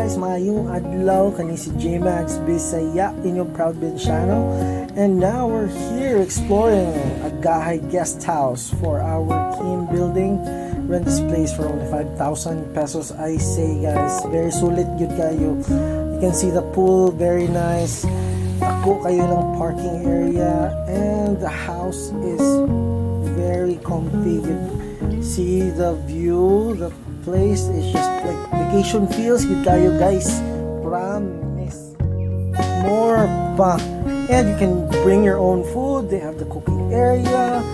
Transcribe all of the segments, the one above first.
guys, maayong adlaw kani si J-Max Bisaya, inyong proud Bensiano. And now we're here exploring Agahay Resthouse for our team building. Rent this place for only 5,000 pesos. I say guys, very sulit good kayo. You can see the pool, very nice. Ako kayo ng parking area, and the house is very comfy. You see the view, the place is just like vacation feels good tayo guys, promise. More pa, and you can bring your own food. They have the cooking area,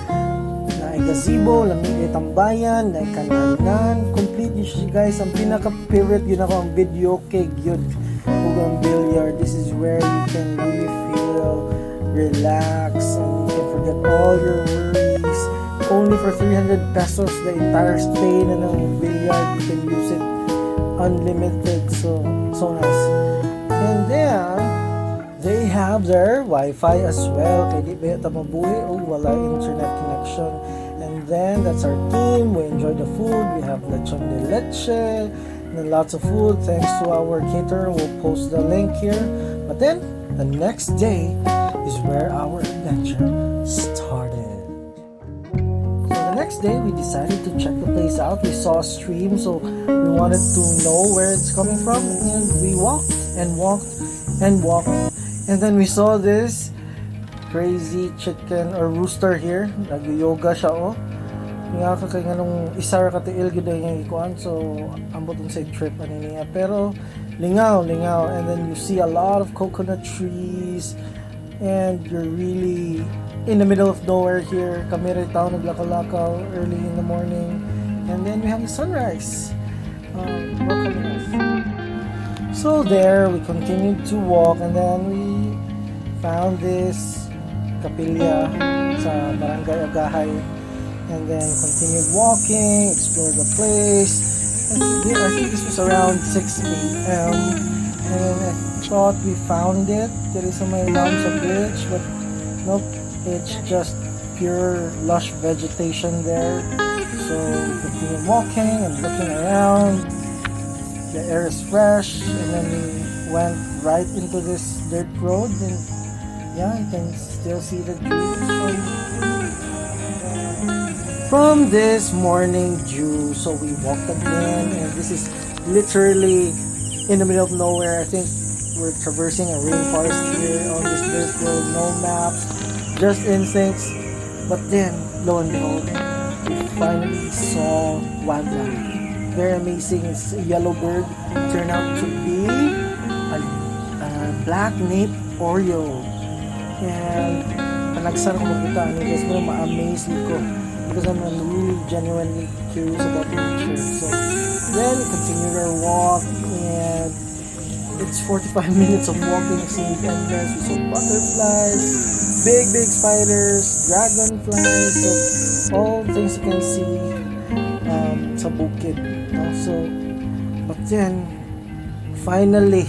na gazebo, lamig tambayan, na kananan, complete yun siya guys. Ang pinaka-favorite yun ako ang video kay yun ugang billiard. This is where you can really feel relax and you can forget all your worries. Only for 300 pesos the entire stay na ng billiard. You can use it unlimited, so nice. And then they have their Wi-Fi as well, kaya di ba ito mabuhi o wala internet connection. And then that's our team. We enjoy the food. We have lechon de leche and lots of food thanks to our caterer. We'll post the link here. But then the next day is where our adventure started. Next day we decided to check the place out. We saw a stream, so we wanted to know where it's coming from, and we walked and walked and walked, and then we saw this crazy chicken or rooster here. Nag-yoga siya oh. Nga kay nganong isara ka tiil gid ang ikuan, so ambot sa trip ani niya, pero lingaw, and then you see a lot of coconut trees, and you're really in the middle of nowhere here. Kami rin tao naglakaw-lakaw early in the morning, and then we have the sunrise welcoming us. So there we continued to walk, and then we found this kapilya sa barangay Agahay, and then continued walking, explored the place. And I think this was around 6 a.m. and I thought we found it. There is some alarms a bridge, but nope. It's just pure lush vegetation there. So we continue walking and looking around. The air is fresh, and then we went right into this dirt road, and yeah, you can still see the trees from this morning dew. So we walked again, and this is literally in the middle of nowhere. I think we're traversing a rainforest here on this dirt road, no maps, just instincts. But then, lo and behold, we finally saw wildlife. Very amazing. It's a yellow bird. Turned out to be a black-naped oriole. And panagsan ko makita ano guys, pero ma-amaze ko because I'm really genuinely curious about nature. So then we continued our walk, and it's 45 minutes of walking, seeing endless. We saw butterflies, big spiders, dragonflies, so all things you can see sa bukid. So, but then finally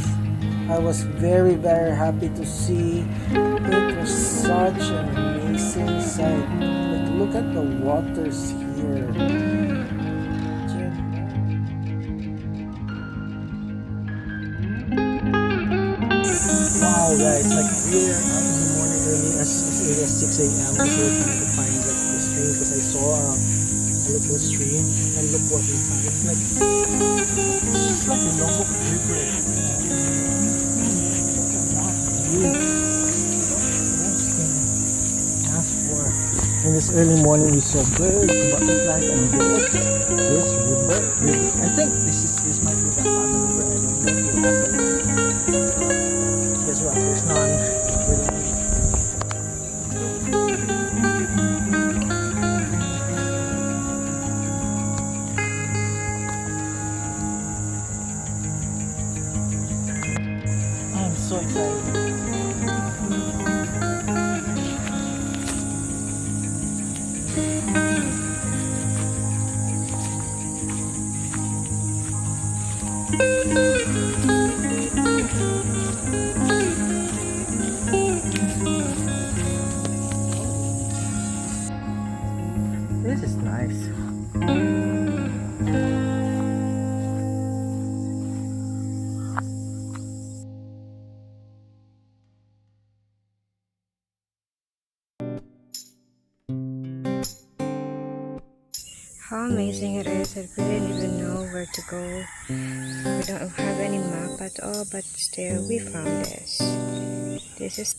I was very happy to see. It was such an amazing sight. Like, look at the waters here. Wow guys, like we are out in the morning early as early as 6 a.m. because we're trying to find like the stream, because I saw a little stream, and look what we found. It's like a Nasaag River. In this early morning we saw birds, butterflies, and this river. I think this might be the Abatan River. I don't know. Guess what? There's none. I'm so excited. This is nice. how amazing it is that we didn't even know where to go. We don't have any map at all, but still we found this. This is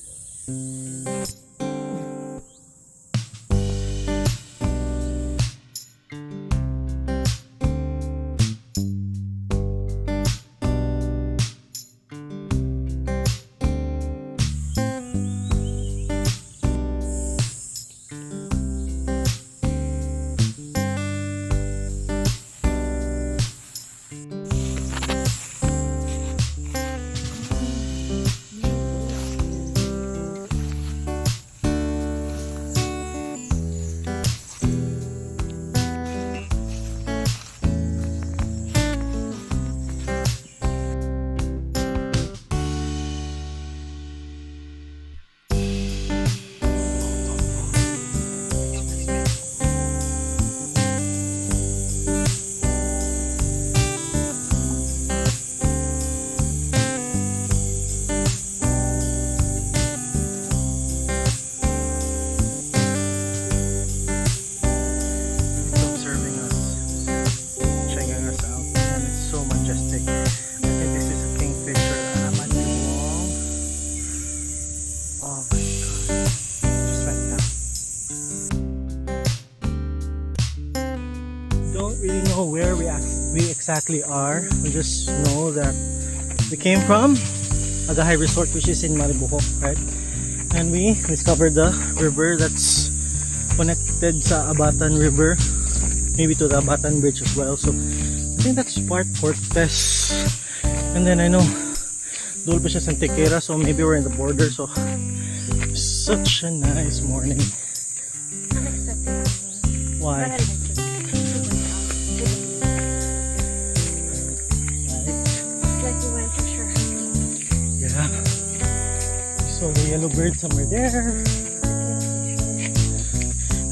observing us, checking us out, and it's so majestic. I think this is a kingfisher. Oh my god, just went down. Don't really know where we exactly are. We just know that we came from Agahay Resort, which is in Maribuhok, right? And we discovered the river that's connected sa Abatan River, maybe to the Abatan Bridge as well. So I think that's part Cortes, and then I know doon pa siya sa Antequera, so maybe we're in the border. So such a nice morning. Why? Yeah. So the yellow bird somewhere there.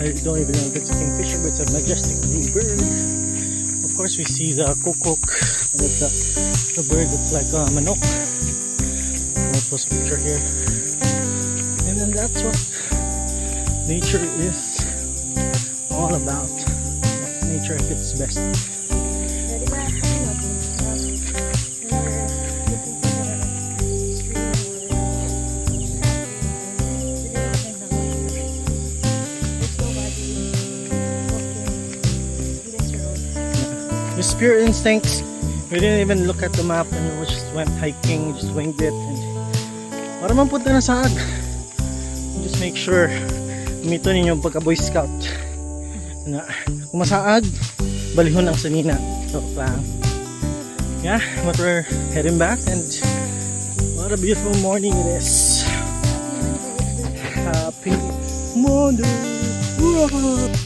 I don't even know if it's a kingfisher, but it's a majestic blue bird. Of course, we see the kukuk. That's the bird that's like a manok. I'll post a picture here. And then that's what nature is all about. That's nature at its best. Just pure instincts. We didn't even look at the map and we just went hiking, just winged it. And para man punta na Nasaag, just make sure mito ninyo yung pagka Boy Scout na kung masaag, balihon ang sanina. So lang. Yeah, but we're heading back, and what a beautiful morning it is. Happy Monday. Whoa.